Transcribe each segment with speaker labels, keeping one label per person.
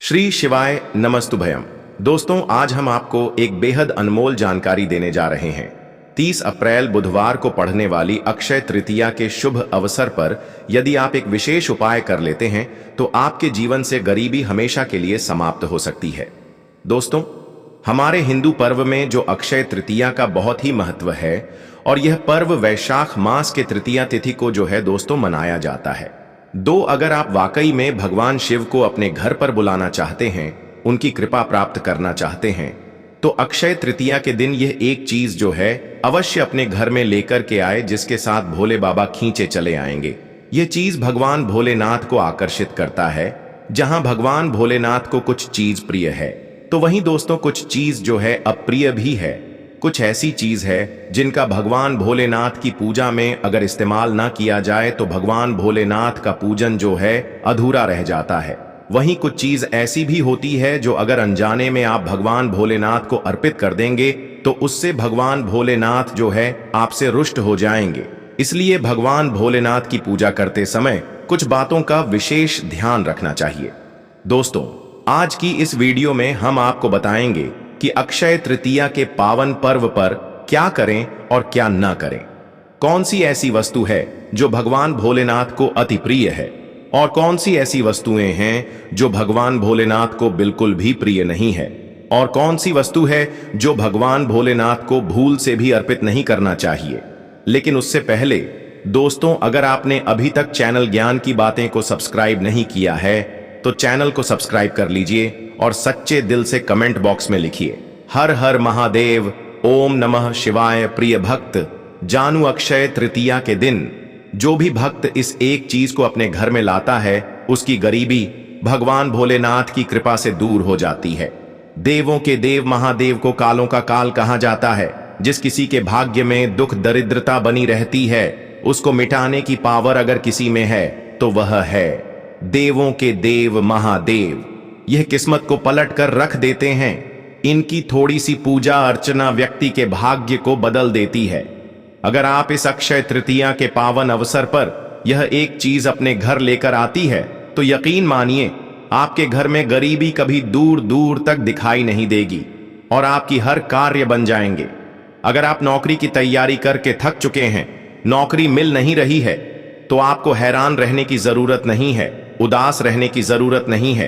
Speaker 1: श्री शिवाय नमस्तुभयम। दोस्तों, आज हम आपको एक बेहद अनमोल जानकारी देने जा रहे हैं। 30 अप्रैल बुधवार को पढ़ने वाली अक्षय तृतीया के शुभ अवसर पर यदि आप एक विशेष उपाय कर लेते हैं तो आपके जीवन से गरीबी हमेशा के लिए समाप्त हो सकती है। दोस्तों, हमारे हिंदू पर्व में जो अक्षय तृतीया का बहुत ही महत्व है और यह पर्व वैशाख मास के तृतीया तिथि को जो है दोस्तों मनाया जाता है। अगर आप वाकई में भगवान शिव को अपने घर पर बुलाना चाहते हैं, उनकी कृपा प्राप्त करना चाहते हैं, तो अक्षय तृतीया के दिन यह एक चीज जो है अवश्य अपने घर में लेकर के आए, जिसके साथ भोले बाबा खींचे चले आएंगे। यह चीज भगवान भोलेनाथ को आकर्षित करता है। जहां भगवान भोलेनाथ को कुछ चीज प्रिय है तो वहीं दोस्तों कुछ चीज जो है अप्रिय भी है। कुछ ऐसी चीज है जिनका भगवान भोलेनाथ की पूजा में अगर इस्तेमाल ना किया जाए तो भगवान भोलेनाथ का पूजन जो है अधूरा रह जाता है। वहीं कुछ चीज ऐसी भी होती है जो अगर अनजाने में आप भगवान भोलेनाथ को अर्पित कर देंगे तो उससे भगवान भोलेनाथ जो है आपसे रुष्ट हो जाएंगे। इसलिए भगवान भोलेनाथ की पूजा करते समय कुछ बातों का विशेष ध्यान रखना चाहिए। दोस्तों, आज की इस वीडियो में हम आपको बताएंगे कि अक्षय तृतीया के पावन पर्व पर क्या करें और क्या न करें। कौन सी ऐसी वस्तु है जो भगवान भोलेनाथ को अति प्रिय है और कौन सी ऐसी वस्तुएं हैं जो भगवान भोलेनाथ को बिल्कुल भी प्रिय नहीं है, और कौन सी वस्तु है जो भगवान भोलेनाथ को भूल से भी अर्पित नहीं करना चाहिए। लेकिन उससे पहले दोस्तों, अगर आपने अभी तक चैनल ज्ञान की बातें को सब्सक्राइब नहीं किया है तो चैनल को सब्सक्राइब कर लीजिए और सच्चे दिल से कमेंट बॉक्स में लिखिए हर हर महादेव, ओम नमः शिवाय। प्रिय भक्त, जानू अक्षय तृतीया के दिन जो भी भक्त इस एक चीज को अपने घर में लाता है उसकी गरीबी भगवान भोलेनाथ की कृपा से दूर हो जाती है। देवों के देव महादेव को कालों का काल कहा जाता है। जिस किसी के भाग्य में दुख दरिद्रता बनी रहती है उसको मिटाने की पावर अगर किसी में है तो वह है देवों के देव महादेव। यह किस्मत को पलट कर रख देते हैं। इनकी थोड़ी सी पूजा अर्चना व्यक्ति के भाग्य को बदल देती है। अगर आप इस अक्षय तृतीया के पावन अवसर पर यह एक चीज अपने घर लेकर आती है तो यकीन मानिए आपके घर में गरीबी कभी दूर दूर तक दिखाई नहीं देगी और आपकी हर कार्य बन जाएंगे। अगर आप नौकरी की तैयारी करके थक चुके हैं, नौकरी मिल नहीं रही है, तो आपको हैरान रहने की जरूरत नहीं है, उदास रहने की जरूरत नहीं है,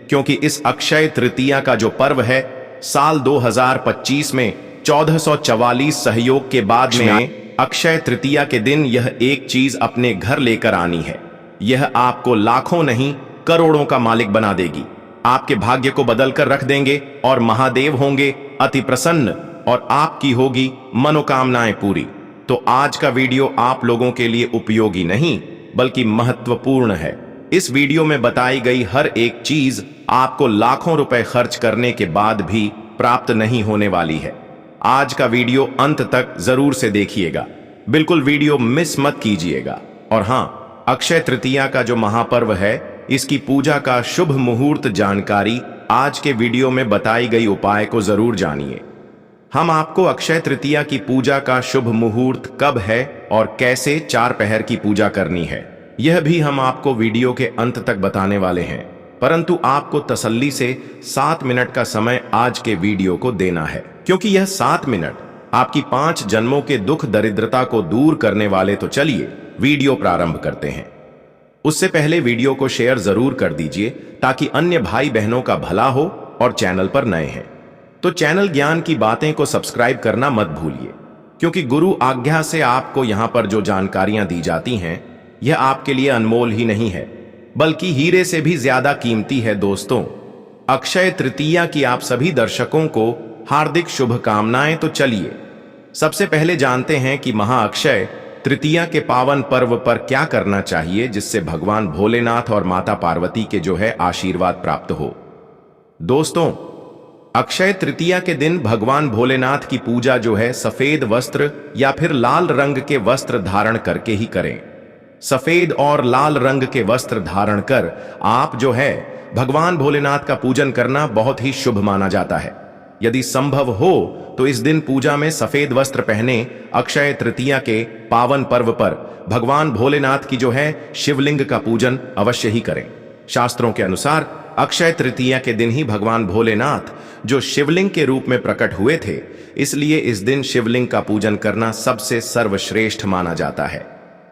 Speaker 1: क्योंकि इस अक्षय तृतीया का जो पर्व है साल 2025 में 1444 सहयोग के बाद में अक्षय तृतीया के दिन यह एक चीज अपने घर लेकर आनी है। यह आपको लाखों नहीं करोड़ों का मालिक बना देगी, आपके भाग्य को बदल कर रख देंगे और महादेव होंगे अति प्रसन्न और आपकी होगी मनोकामनाएं पूरी। तो आज का वीडियो आप लोगों के लिए उपयोगी नहीं बल्कि महत्वपूर्ण है। इस वीडियो में बताई गई हर एक चीज आपको लाखों रुपए खर्च करने के बाद भी प्राप्त नहीं होने वाली है। आज का वीडियो अंत तक जरूर से देखिएगा, बिल्कुल वीडियो मिस मत कीजिएगा। और हाँ, अक्षय तृतीया का जो महापर्व है इसकी पूजा का शुभ मुहूर्त जानकारी आज के वीडियो में बताई गई उपाय को जरूर जानिए। हम आपको अक्षय तृतीया की पूजा का शुभ मुहूर्त कब है और कैसे 4 पहर की पूजा करनी है यह भी हम आपको वीडियो के अंत तक बताने वाले हैं। परंतु आपको तसल्ली से 7 मिनट का समय आज के वीडियो को देना है, क्योंकि यह 7 मिनट आपकी 5 जन्मों के दुख दरिद्रता को दूर करने वाले। तो चलिए वीडियो प्रारंभ करते हैं। उससे पहले वीडियो को शेयर जरूर कर दीजिए ताकि अन्य भाई बहनों का भला हो, और चैनल पर नए हैं तो चैनल ज्ञान की बातें को सब्सक्राइब करना मत भूलिए, क्योंकि गुरु आज्ञा से आपको यहां पर जो जानकारियां दी जाती हैं यह आपके लिए अनमोल ही नहीं है बल्कि हीरे से भी ज्यादा कीमती है। दोस्तों, अक्षय तृतीया की आप सभी दर्शकों को हार्दिक शुभकामनाएं। तो चलिए सबसे पहले जानते हैं कि महा अक्षय तृतीया के पावन पर्व पर क्या करना चाहिए जिससे भगवान भोलेनाथ और माता पार्वती के जो है आशीर्वाद प्राप्त हो। दोस्तों, अक्षय तृतीया के दिन भगवान भोलेनाथ की पूजा जो है सफेद वस्त्र या फिर लाल रंग के वस्त्र धारण करके ही करें। सफेद और लाल रंग के वस्त्र धारण कर आप जो है भगवान भोलेनाथ का पूजन करना बहुत ही शुभ माना जाता है। यदि संभव हो तो इस दिन पूजा में सफेद वस्त्र पहने अक्षय तृतीया के पावन पर्व पर भगवान भोलेनाथ की जो है शिवलिंग का पूजन अवश्य ही करें। शास्त्रों के अनुसार अक्षय तृतीया के दिन ही भगवान भोलेनाथ जो शिवलिंग के रूप में प्रकट हुए थे, इसलिए इस दिन शिवलिंग का पूजन करना सबसे सर्वश्रेष्ठ माना जाता है।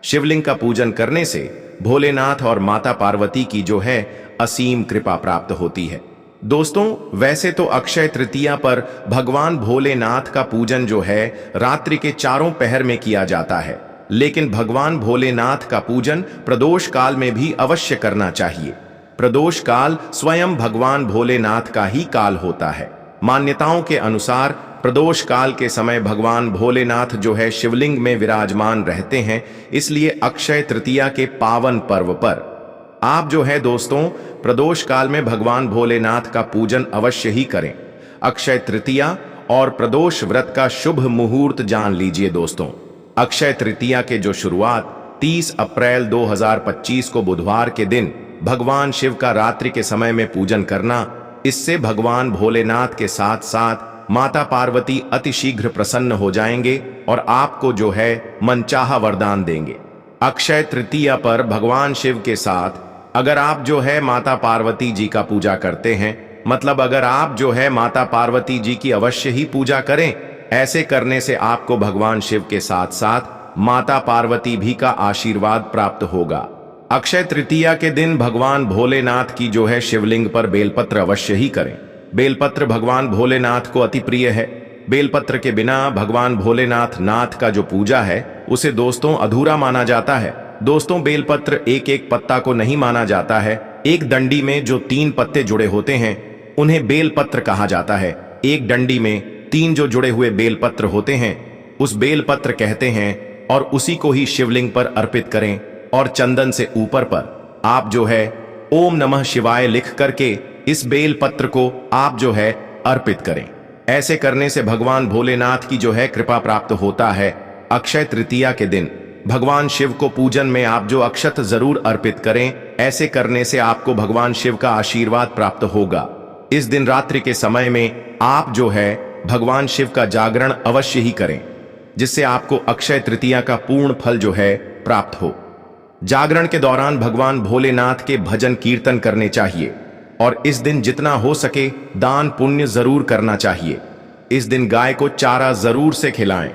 Speaker 1: शिवलिंग का पूजन करने से भोलेनाथ और माता पार्वती की जो है असीम कृपा प्राप्त होती है। दोस्तों, वैसे तो अक्षय तृतीया पर भगवान भोलेनाथ का पूजन जो है रात्रि के चारों पहर में किया जाता है, लेकिन भगवान भोलेनाथ का पूजन प्रदोष काल में भी अवश्य करना चाहिए। प्रदोष काल स्वयं भगवान भोलेनाथ का ही काल होता है। मान्यताओं के अनुसार प्रदोष काल के समय भगवान भोलेनाथ जो है शिवलिंग में विराजमान रहते हैं, इसलिए अक्षय तृतीया के पावन पर्व पर आप जो है दोस्तों प्रदोष काल में भगवान भोलेनाथ का पूजन अवश्य ही करें। अक्षय तृतीया और प्रदोष व्रत का शुभ मुहूर्त जान लीजिए दोस्तों। अक्षय तृतीया के जो शुरुआत 30 अप्रैल 2025 को बुधवार के दिन भगवान शिव का रात्रि के समय में पूजन करना, इससे भगवान भोलेनाथ के साथ साथ माता पार्वती अतिशीघ्र प्रसन्न हो जाएंगे और आपको जो है मनचाहा वरदान देंगे। अक्षय तृतीया पर भगवान शिव के साथ अगर आप जो है माता पार्वती जी का पूजा करते हैं, मतलब अगर आप जो है माता पार्वती जी की अवश्य ही पूजा करें, ऐसे करने से आपको भगवान शिव के साथ साथ माता पार्वती भी का आशीर्वाद प्राप्त होगा। अक्षय तृतीया के दिन भगवान भोलेनाथ की जो है शिवलिंग पर बेलपत्र अवश्य ही करें। बेलपत्र भगवान भोलेनाथ को अति प्रिय है। बेलपत्र के बिना भगवान भोलेनाथ नाथ का जो पूजा है उसे दोस्तों अधूरा माना जाता है। दोस्तों, बेलपत्र एक एक पत्ता को नहीं माना जाता है। एक डंडी में जो 3 पत्ते जुड़े होते हैं उन्हें बेलपत्र कहा जाता है। एक डंडी में 3 जो जुड़े हुए बेलपत्र होते हैं उस बेलपत्र कहते हैं, और उसी को ही शिवलिंग पर अर्पित करें और चंदन से ऊपर पर आप जो है ओम नमः शिवाय लिख करके इस बेलपत्र को आप जो है अर्पित करें। ऐसे करने से भगवान भोलेनाथ की जो है कृपा प्राप्त होता है। अक्षय तृतीया के दिन भगवान शिव को पूजन में आप जो अक्षत जरूर अर्पित करें। ऐसे करने से आपको भगवान शिव का आशीर्वाद प्राप्त होगा। इस दिन रात्रि के समय में आप जो है भगवान शिव का जागरण अवश्य ही करें, जिससे आपको अक्षय तृतीया का पूर्ण फल जो है प्राप्त हो। जागरण के दौरान भगवान भोलेनाथ के भजन कीर्तन करने चाहिए और इस दिन जितना हो सके दान पुण्य जरूर करना चाहिए। इस दिन गाय को चारा जरूर से खिलाएं।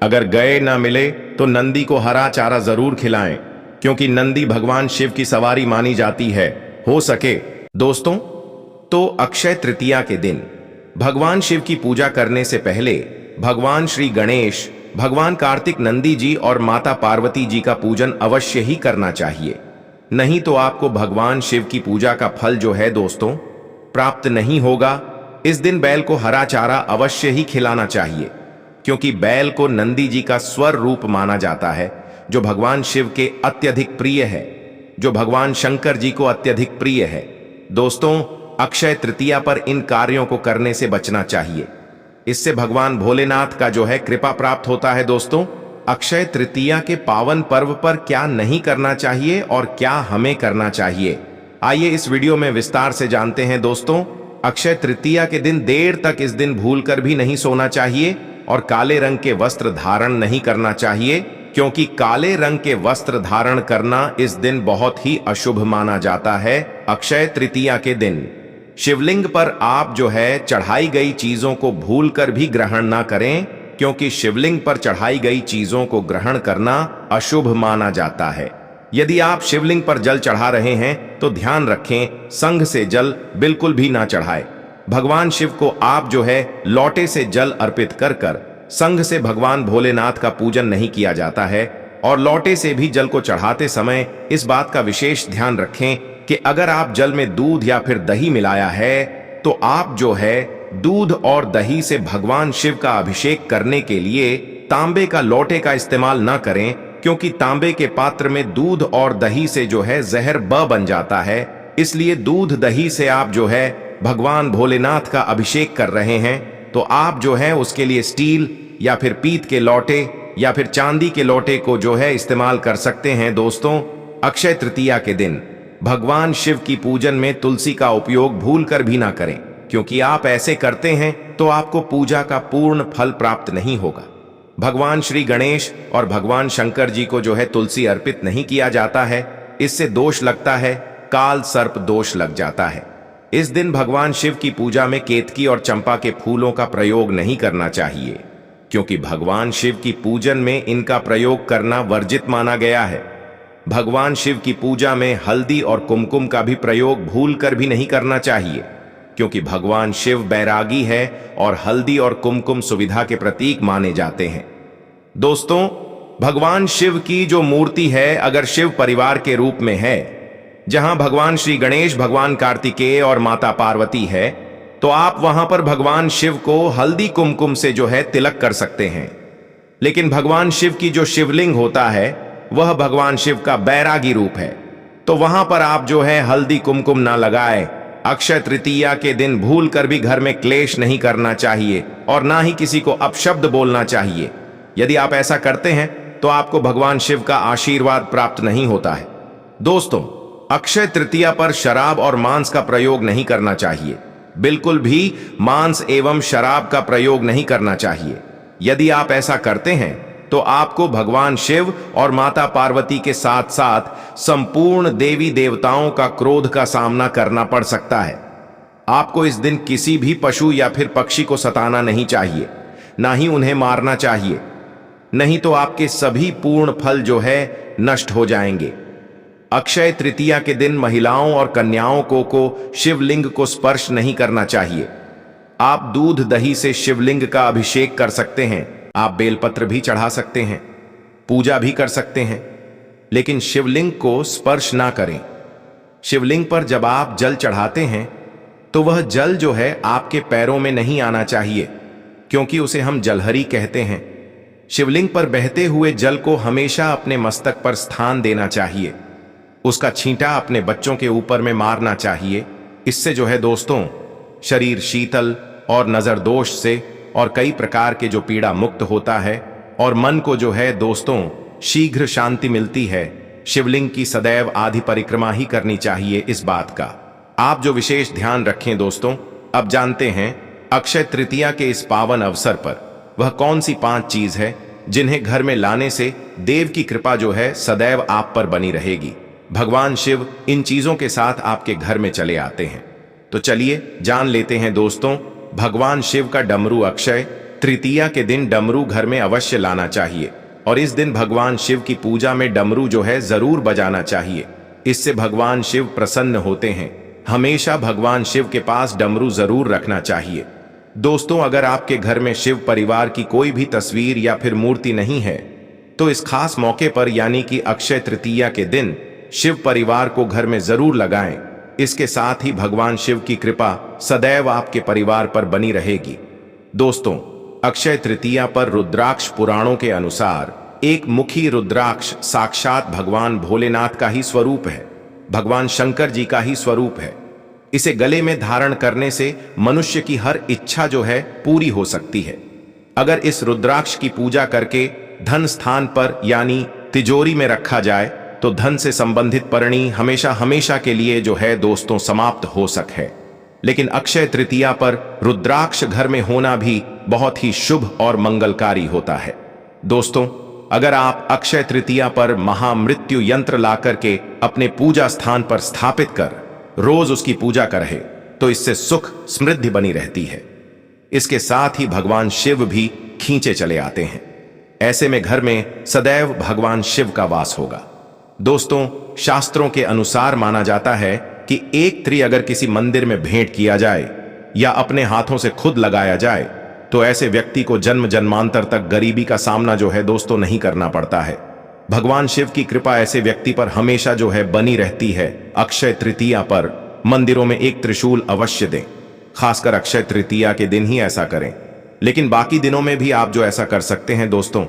Speaker 1: अगर गाय न मिले तो नंदी को हरा चारा जरूर खिलाएं, क्योंकि नंदी भगवान शिव की सवारी मानी जाती है। हो सके दोस्तों तो अक्षय तृतीया के दिन भगवान शिव की पूजा करने से पहले भगवान श्री गणेश, भगवान कार्तिक, नंदी जी और माता पार्वती जी का पूजन अवश्य ही करना चाहिए। नहीं तो आपको भगवान शिव की पूजा का फल जो है दोस्तों प्राप्त नहीं होगा। इस दिन बैल को हरा चारा अवश्य ही खिलाना चाहिए, क्योंकि बैल को नंदी जी का स्वर रूप माना जाता है, जो भगवान शिव के अत्यधिक प्रिय है, जो भगवान शंकर जी को अत्यधिक प्रिय है। दोस्तों, अक्षय तृतीया पर इन कार्यों को करने से बचना चाहिए। इससे भगवान भोलेनाथ का जो है कृपा प्राप्त होता है। दोस्तों, अक्षय तृतीया के पावन पर्व पर क्या नहीं करना चाहिए और क्या हमें करना चाहिए, आइए इस वीडियो में विस्तार से जानते हैं। दोस्तों, अक्षय तृतीया के दिन देर तक इस दिन भूलकर भी नहीं सोना चाहिए और काले रंग के वस्त्र धारण नहीं करना चाहिए, क्योंकि काले रंग के वस्त्र धारण करना इस दिन बहुत ही अशुभ माना जाता है। अक्षय तृतीया के दिन शिवलिंग पर आप जो है चढ़ाई गई चीजों को भूलकर भी ग्रहण ना करें, क्योंकि शिवलिंग पर चढ़ाई गई चीजों को ग्रहण करना अशुभ माना जाता है। यदि आप शिवलिंग पर जल चढ़ा रहे हैं तो ध्यान रखें, संघ से जल बिल्कुल भी ना चढ़ाए। भगवान शिव को आप जो है लोटे से जल अर्पित कर कर संघ से भगवान भोलेनाथ का पूजन नहीं किया जाता है। और लोटे से भी जल को चढ़ाते समय इस बात का विशेष ध्यान रखें कि अगर आप जल में दूध या फिर दही मिलाया है तो आप जो है दूध और दही से भगवान शिव का अभिषेक करने के लिए तांबे का लोटे का इस्तेमाल न करें, क्योंकि तांबे के पात्र में दूध और दही से जो है जहर बन जाता है। इसलिए दूध दही से आप जो है भगवान भोलेनाथ का अभिषेक कर रहे हैं तो आप जो है उसके लिए स्टील या फिर पीत के लोटे या फिर चांदी के लोटे को जो है इस्तेमाल कर सकते हैं। दोस्तों, अक्षय तृतीया के दिन भगवान शिव की पूजन में तुलसी का उपयोग भूलकर भी ना करें, क्योंकि आप ऐसे करते हैं तो आपको पूजा का पूर्ण फल प्राप्त नहीं होगा। भगवान श्री गणेश और भगवान शंकर जी को जो है तुलसी अर्पित नहीं किया जाता है, इससे दोष लगता है। काल सर्प दोष लग जाता है। इस दिन भगवान शिव की पूजा में केतकी और चंपा के फूलों का प्रयोग नहीं करना चाहिए, क्योंकि भगवान शिव की पूजन में इनका प्रयोग करना वर्जित माना गया है। भगवान शिव की पूजा में हल्दी और कुमकुम का भी प्रयोग भूलकर भी नहीं करना चाहिए, क्योंकि भगवान शिव बैरागी है और हल्दी और कुमकुम सुविधा के प्रतीक माने जाते हैं। दोस्तों, भगवान शिव की जो मूर्ति है, अगर शिव परिवार के रूप में है, जहां भगवान श्री गणेश, भगवान कार्तिकेय और माता पार्वती है, तो आप वहां पर भगवान शिव को हल्दी कुमकुम से जो है तिलक कर सकते हैं। लेकिन भगवान शिव की जो शिवलिंग होता है, वह भगवान शिव का बैरागी रूप है, तो वहां पर आप जो है हल्दी कुमकुम ना लगाए। अक्षय तृतीया के दिन भूल कर भी घर में क्लेश नहीं करना चाहिए और ना ही किसी को अपशब्द बोलना चाहिए। यदि आप ऐसा करते हैं तो आपको भगवान शिव का आशीर्वाद प्राप्त नहीं होता है। दोस्तों, अक्षय तृतीया पर शराब और मांस का प्रयोग नहीं करना चाहिए। बिल्कुल भी मांस एवं शराब का प्रयोग नहीं करना चाहिए। यदि आप ऐसा करते हैं तो आपको भगवान शिव और माता पार्वती के साथ साथ संपूर्ण देवी देवताओं का क्रोध का सामना करना पड़ सकता है। आपको इस दिन किसी भी पशु या फिर पक्षी को सताना नहीं चाहिए, ना ही उन्हें मारना चाहिए, नहीं तो आपके सभी पूर्ण फल जो है नष्ट हो जाएंगे। अक्षय तृतीया के दिन महिलाओं और कन्याओं को शिवलिंग को स्पर्श नहीं करना चाहिए। आप दूध दही से शिवलिंग का अभिषेक कर सकते हैं, आप बेलपत्र भी चढ़ा सकते हैं, पूजा भी कर सकते हैं, लेकिन शिवलिंग को स्पर्श ना करें। शिवलिंग पर जब आप जल चढ़ाते हैं तो वह जल जो है आपके पैरों में नहीं आना चाहिए, क्योंकि उसे हम जलहरी कहते हैं। शिवलिंग पर बहते हुए जल को हमेशा अपने मस्तक पर स्थान देना चाहिए। उसका छींटा अपने बच्चों के ऊपर में मारना चाहिए। इससे जो है दोस्तों, शरीर शीतल और नजर दोष से और कई प्रकार के जो पीड़ा मुक्त होता है और मन को जो है दोस्तों शीघ्र शांति मिलती है। शिवलिंग की सदैव आधी परिक्रमा ही करनी चाहिए। इस बात का आप जो विशेष ध्यान रखें दोस्तों। अब जानते हैं अक्षय तृतीया के इस पावन अवसर पर वह कौन सी 5 चीज है जिन्हें घर में लाने से देव की कृपा जो है सदैव आप पर बनी रहेगी। भगवान शिव इन चीजों के साथ आपके घर में चले आते हैं। तो चलिए जान लेते हैं दोस्तों। भगवान शिव का डमरू अक्षय तृतीया के दिन डमरू घर में अवश्य लाना चाहिए और इस दिन भगवान शिव की पूजा में डमरू जो है जरूर बजाना चाहिए। इससे भगवान शिव प्रसन्न होते हैं। हमेशा भगवान शिव के पास डमरू जरूर रखना चाहिए। दोस्तों, अगर आपके घर में शिव परिवार की कोई भी तस्वीर या फिर मूर्ति नहीं है तो इस खास मौके पर यानी कि अक्षय तृतीया के दिन शिव परिवार को घर में जरूर लगाएं। इसके साथ ही भगवान शिव की कृपा सदैव आपके परिवार पर बनी रहेगी। दोस्तों, अक्षय तृतीया पर रुद्राक्ष पुराणों के अनुसार एक मुखी रुद्राक्ष साक्षात भगवान भोलेनाथ का ही स्वरूप है, भगवान शंकर जी का ही स्वरूप है। इसे गले में धारण करने से मनुष्य की हर इच्छा जो है पूरी हो सकती है। अगर इस रुद्राक्ष की पूजा करके धन स्थान पर यानी तिजोरी में रखा जाए तो धन से संबंधित परणी हमेशा हमेशा के लिए जो है दोस्तों समाप्त हो सके। लेकिन अक्षय तृतीया पर रुद्राक्ष घर में होना भी बहुत ही शुभ और मंगलकारी होता है। दोस्तों, अगर आप अक्षय तृतीया पर महामृत्यु यंत्र ला करके अपने पूजा स्थान पर स्थापित कर रोज उसकी पूजा करें तो इससे सुख समृद्धि बनी रहती है। इसके साथ ही भगवान शिव भी खींचे चले आते हैं। ऐसे में घर में सदैव भगवान शिव का वास होगा। दोस्तों, शास्त्रों के अनुसार माना जाता है कि एक त्री अगर किसी मंदिर में भेंट किया जाए या अपने हाथों से खुद लगाया जाए तो ऐसे व्यक्ति को जन्म जन्मांतर तक गरीबी का सामना जो है दोस्तों नहीं करना पड़ता है। भगवान शिव की कृपा ऐसे व्यक्ति पर हमेशा जो है बनी रहती है। अक्षय तृतीया पर मंदिरों में एक त्रिशूल अवश्य दें। खासकर अक्षय तृतीया के दिन ही ऐसा करें, लेकिन बाकी दिनों में भी आप जो ऐसा कर सकते हैं। दोस्तों,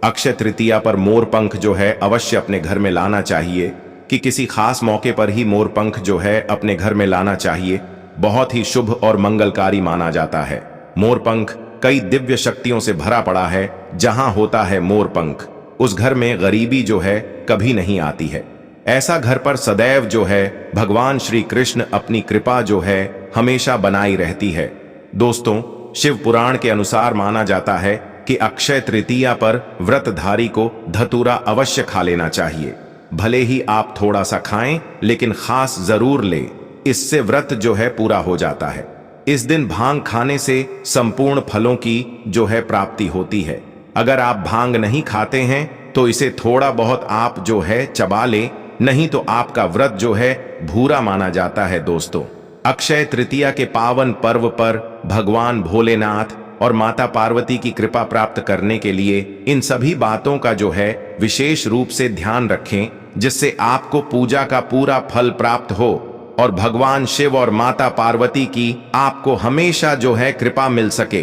Speaker 1: अक्षय तृतीया पर मोर पंख जो है अवश्य अपने घर में लाना चाहिए कि किसी खास मौके पर ही मोर पंख जो है अपने घर में लाना चाहिए। बहुत ही शुभ और मंगलकारी माना जाता है। मोर पंख कई दिव्य शक्तियों से भरा पड़ा है। जहां होता है मोर पंख उस घर में गरीबी जो है कभी नहीं आती है। ऐसा घर पर सदैव जो है भगवान श्री कृष्ण अपनी कृपा जो है हमेशा बनाई रहती है। दोस्तों, शिव पुराण के अनुसार माना जाता है कि अक्षय तृतीया पर व्रतधारी को धतूरा अवश्य खा लेना चाहिए। भले ही आप थोड़ा सा खाएं, लेकिन खास जरूर ले, इससे व्रत जो है पूरा हो जाता है। इस दिन भांग खाने से संपूर्ण फलों की जो है प्राप्ति होती है। अगर आप भांग नहीं खाते हैं तो इसे थोड़ा बहुत आप जो है चबा ले, नहीं तो आपका व्रत जो है भूरा माना जाता है। दोस्तों, अक्षय तृतीया के पावन पर्व पर भगवान भोलेनाथ और माता पार्वती की कृपा प्राप्त करने के लिए इन सभी बातों का जो है विशेष रूप से ध्यान रखें, जिससे आपको पूजा का पूरा फल प्राप्त हो और भगवान शिव और माता पार्वती की आपको हमेशा जो है कृपा मिल सके।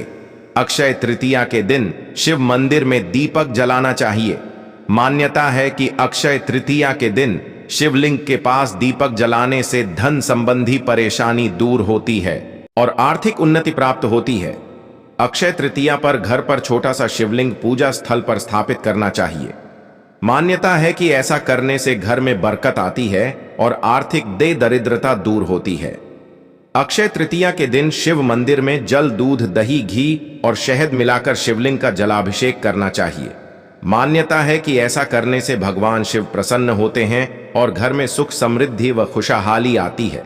Speaker 1: अक्षय तृतीया के दिन शिव मंदिर में दीपक जलाना चाहिए। मान्यता है कि अक्षय तृतीया के दिन शिवलिंग के पास दीपक जलाने से धन संबंधी परेशानी दूर होती है और आर्थिक उन्नति प्राप्त होती है। अक्षय तृतीया पर घर पर छोटा सा शिवलिंग पूजा स्थल पर स्थापित करना चाहिए। मान्यता है कि ऐसा करने से घर में बरकत आती है और आर्थिक दरिद्रता दूर होती है। अक्षय तृतीया के दिन शिव मंदिर में जल, दूध, दही, घी और शहद मिलाकर शिवलिंग का जलाभिषेक करना चाहिए। मान्यता है कि ऐसा करने से भगवान शिव प्रसन्न होते हैं और घर में सुख, समृद्धि व खुशहाली आती है।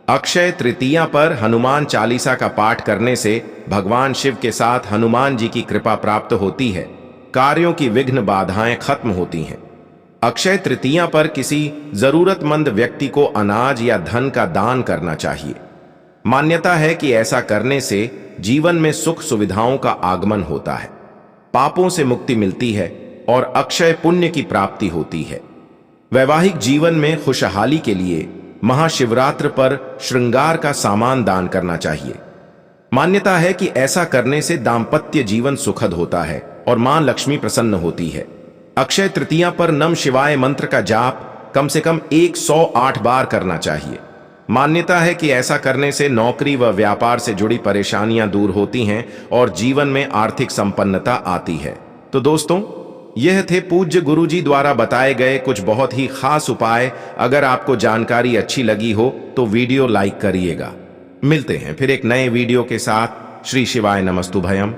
Speaker 1: अक्षय तृतीया पर हनुमान चालीसा का पाठ करने से भगवान शिव के साथ हनुमान जी की कृपा प्राप्त होती है। कार्यों की विघ्न बाधाएं खत्म होती हैं। अक्षय तृतीया पर किसी जरूरतमंद व्यक्ति को अनाज या धन का दान करना चाहिए। मान्यता है कि ऐसा करने से जीवन में सुख सुविधाओं का आगमन होता है, पापों से मुक्ति मिलती है और अक्षय पुण्य की प्राप्ति होती है। वैवाहिक जीवन में खुशहाली के लिए महाशिवरात्रि पर श्रृंगार का सामान दान करना चाहिए। मान्यता है कि ऐसा करने से दाम्पत्य जीवन सुखद होता है और मां लक्ष्मी प्रसन्न होती है। अक्षय तृतीया पर नम शिवाय मंत्र का जाप कम से कम 108 बार करना चाहिए। मान्यता है कि ऐसा करने से नौकरी व व्यापार से जुड़ी परेशानियां दूर होती हैं और जीवन में आर्थिक संपन्नता आती है। तो दोस्तों, यह थे पूज्य गुरुजी द्वारा बताए गए कुछ बहुत ही खास उपाय। अगर आपको जानकारी अच्छी लगी हो तो वीडियो लाइक करिएगा। मिलते हैं फिर एक नए वीडियो के साथ। श्री शिवाय नमस्तुभयम।